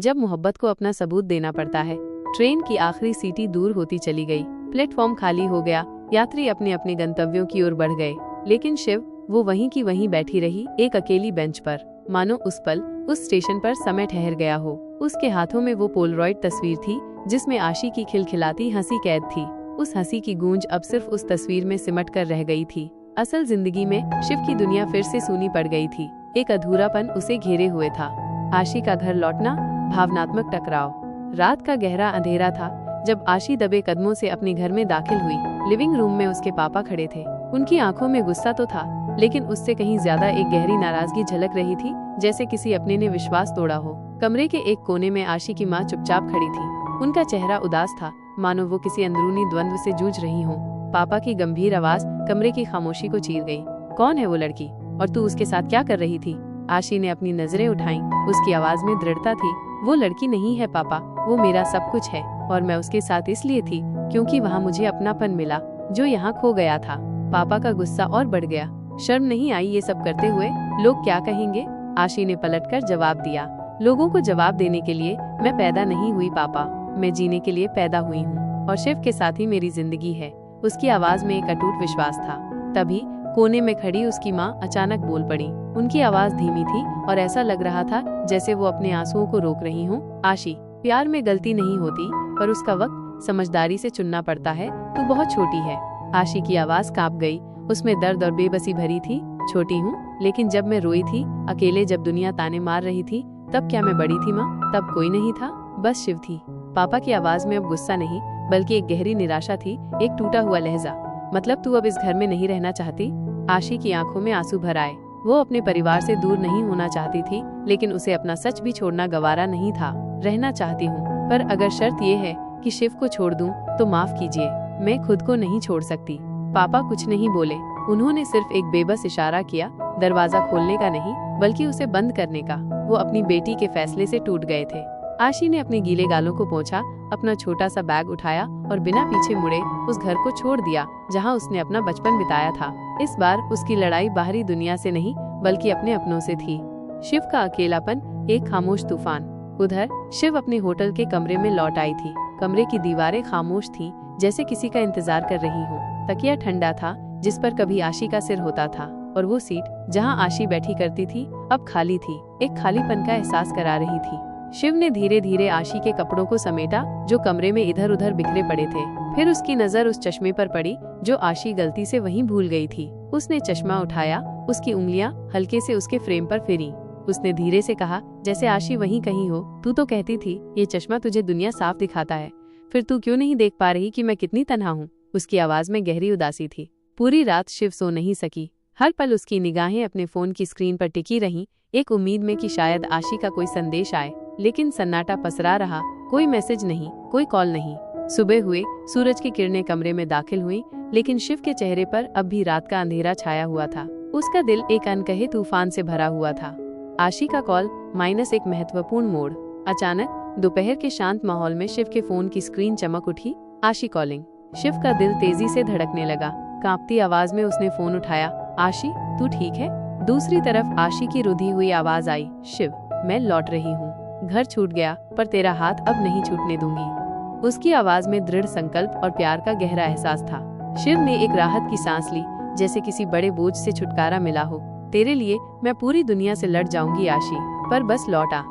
जब मोहब्बत को अपना सबूत देना पड़ता है। ट्रेन की आखिरी सीटी दूर होती चली गई, प्लेटफॉर्म खाली हो गया, यात्री अपने अपने गंतव्यों की ओर बढ़ गए, लेकिन शिव वो वहीं की वहीं बैठी रही, एक अकेली बेंच पर, मानो उस पल उस स्टेशन पर समय ठहर गया हो। उसके हाथों में वो पोलरॉइड तस्वीर थी जिसमें आशी की खिलखिलाती हंसी कैद थी। उस हंसी की गूंज अब सिर्फ उस तस्वीर में सिमट कर रह गई थी। असल जिंदगी में शिव की दुनिया फिर से सूनी पड़ गई थी। एक अधूरापन उसे घेरे हुए था। आशी का घर लौटना, भावनात्मक टकराव। रात का गहरा अंधेरा था जब आशी दबे कदमों से अपने घर में दाखिल हुई। लिविंग रूम में उसके पापा खड़े थे। उनकी आंखों में गुस्सा तो था, लेकिन उससे कहीं ज्यादा एक गहरी नाराजगी झलक रही थी, जैसे किसी अपने ने विश्वास तोड़ा हो। कमरे के एक कोने में आशी की माँ चुपचाप खड़ी थी। उनका चेहरा उदास था, मानो वो किसी अंदरूनी द्वंद्व से जूझ रही हो। पापा की गंभीर आवाज कमरे की खामोशी को चीर गई। कौन है वो लड़की, और तू उसके साथ क्या कर रही थी? आशी ने अपनी नजरें उठाईं। उसकी आवाज में दृढ़ता थी। वो लड़की नहीं है पापा, वो मेरा सब कुछ है, और मैं उसके साथ इसलिए थी क्योंकि वहाँ मुझे अपनापन मिला जो यहाँ खो गया था। पापा का गुस्सा और बढ़ गया। शर्म नहीं आई ये सब करते हुए? लोग क्या कहेंगे? आशी ने पलटकर जवाब दिया, लोगों को जवाब देने के लिए मैं पैदा नहीं हुई पापा, मैं जीने के लिए पैदा हुई हूँ, और शिव के साथ ही मेरी जिंदगी है। उसकी आवाज में एक अटूट विश्वास था। तभी कोने में खड़ी उसकी माँ अचानक बोल पड़ी। उनकी आवाज धीमी थी और ऐसा लग रहा था जैसे वो अपने आंसुओं को रोक रही हों। आशी, प्यार में गलती नहीं होती, पर उसका वक्त समझदारी से चुनना पड़ता है। तू बहुत छोटी है। आशी की आवाज कांप गई। उसमें दर्द और बेबसी भरी थी। छोटी हूँ, लेकिन जब मैं रोई थी अकेले, जब दुनिया ताने मार रही थी, तब क्या मैं बड़ी थी माँ? तब कोई नहीं था, बस शिव थी। पापा की आवाज में अब गुस्सा नहीं, बल्कि एक गहरी निराशा थी, एक टूटा हुआ लहजा। मतलब तू अब इस घर में नहीं रहना चाहती? आशी की आंखों में आंसू भर आए। वो अपने परिवार से दूर नहीं होना चाहती थी, लेकिन उसे अपना सच भी छोड़ना गवारा नहीं था। रहना चाहती हूँ, पर अगर शर्त ये है कि शिव को छोड़ दूं, तो माफ कीजिए, मैं खुद को नहीं छोड़ सकती। पापा कुछ नहीं बोले। उन्होंने सिर्फ एक बेबस इशारा किया, दरवाजा खोलने का नहीं, बल्कि उसे बंद करने का। वो अपनी बेटी के फैसले से टूट गए थे। आशी ने अपने गीले गालों को पोंछा, अपना छोटा सा बैग उठाया और बिना पीछे मुड़े उस घर को छोड़ दिया जहां उसने अपना बचपन बिताया था। इस बार उसकी लड़ाई बाहरी दुनिया से नहीं, बल्कि अपने अपनों से थी। शिव का अकेलापन एक खामोश तूफान। उधर शिव अपने होटल के कमरे में लौट आई थी। कमरे की दीवारें खामोश थीं, जैसे किसी का इंतजार कर रही हो। तकिया ठंडा था, जिस पर कभी आशी का सिर होता था, और वो सीट जहां आशी बैठी करती थी अब खाली थी, एक खालीपन का एहसास करा रही थी। शिव ने धीरे धीरे आशी के कपड़ों को समेटा जो कमरे में इधर उधर बिखरे पड़े थे। फिर उसकी नजर उस चश्मे पर पड़ी जो आशी गलती से वहीं भूल गई थी। उसने चश्मा उठाया, उसकी उंगलियां हल्के से उसके फ्रेम पर फिरी। उसने धीरे से कहा, जैसे आशी वहीं कहीं हो। तू तो कहती थी ये चश्मा तुझे दुनिया साफ दिखाता है, फिर तू क्यों नहीं देख पा रही कि मैं कितनी तन्हा हूँ? उसकी आवाज में गहरी उदासी थी। पूरी रात शिव सो नहीं सकी। हर पल उसकी निगाहें अपने फोन की स्क्रीन पर टिकी रहीं, एक उम्मीद में कि शायद आशी का कोई संदेश आए। लेकिन सन्नाटा पसरा रहा, कोई मैसेज नहीं, कोई कॉल नहीं। सुबह हुए, सूरज की किरणें कमरे में दाखिल हुई, लेकिन शिव के चेहरे पर अब भी रात का अंधेरा छाया हुआ था। उसका दिल एक अनकहे तूफान से भरा हुआ था। आशी का कॉल माइनस एक महत्वपूर्ण मोड़। अचानक दोपहर के शांत माहौल में शिव के फोन की स्क्रीन चमक उठी। आशी कॉलिंग। शिव का दिल तेजी से धड़कने लगा। कांपती आवाज में उसने फोन उठाया। आशी, तू ठीक है? दूसरी तरफ आशी की रुधी हुई आवाज आई, शिव, मैं लौट रही हूँ। घर छूट गया, पर तेरा हाथ अब नहीं छूटने दूंगी। उसकी आवाज में दृढ़ संकल्प और प्यार का गहरा एहसास था। शिव ने एक राहत की सांस ली, जैसे किसी बड़े बोझ से छुटकारा मिला हो। तेरे लिए मैं पूरी दुनिया से लड़ जाऊंगी आशी, पर बस लौट आ।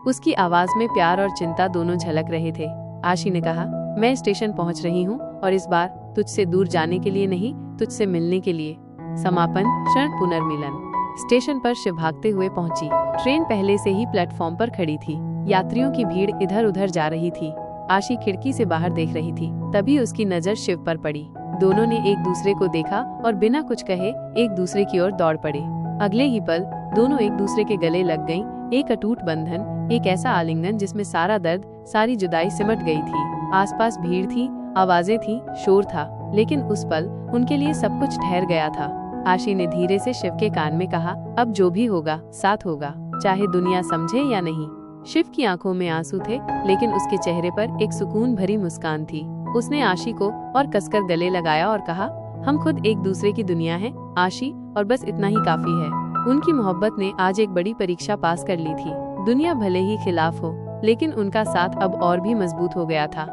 उसकी आवाज में प्यार और चिंता दोनों झलक रहे थे। आशी ने कहा, मैं स्टेशन पहुंच रही हूँ, और इस बार तुझसे दूर जाने के लिए नहीं, तुझसे मिलने के लिए। समापन क्षण पुनर्मिलन। स्टेशन पर शिव भागते हुए पहुंची। ट्रेन पहले से ही प्लेटफॉर्म पर खड़ी थी। यात्रियों की भीड़ इधर उधर जा रही थी। आशी खिड़की से बाहर देख रही थी। तभी उसकी नजर शिव पर पड़ी। दोनों ने एक दूसरे को देखा और बिना कुछ कहे एक दूसरे की ओर दौड़ पड़े। अगले ही पल दोनों एक दूसरे के गले लग गईं। एक अटूट बंधन, एक ऐसा आलिंगन जिसमें सारा दर्द, सारी जुदाई सिमट गई थी। आसपास भीड़ थी, आवाजें थी, शोर था, लेकिन उस पल उनके लिए सब कुछ ठहर गया था। आशी ने धीरे से शिव के कान में कहा, अब जो भी होगा साथ होगा, चाहे दुनिया समझे या नहीं। शिव की आंखों में आंसू थे, लेकिन उसके चेहरे पर एक सुकून भरी मुस्कान थी। उसने आशी को और कसकर गले लगाया और कहा, हम खुद एक दूसरे की दुनिया हैं, आशी, और बस इतना ही काफी है। उनकी मोहब्बत ने आज एक बड़ी परीक्षा पास कर ली थी। दुनिया भले ही खिलाफ हो, लेकिन उनका साथ अब और भी मजबूत हो गया था।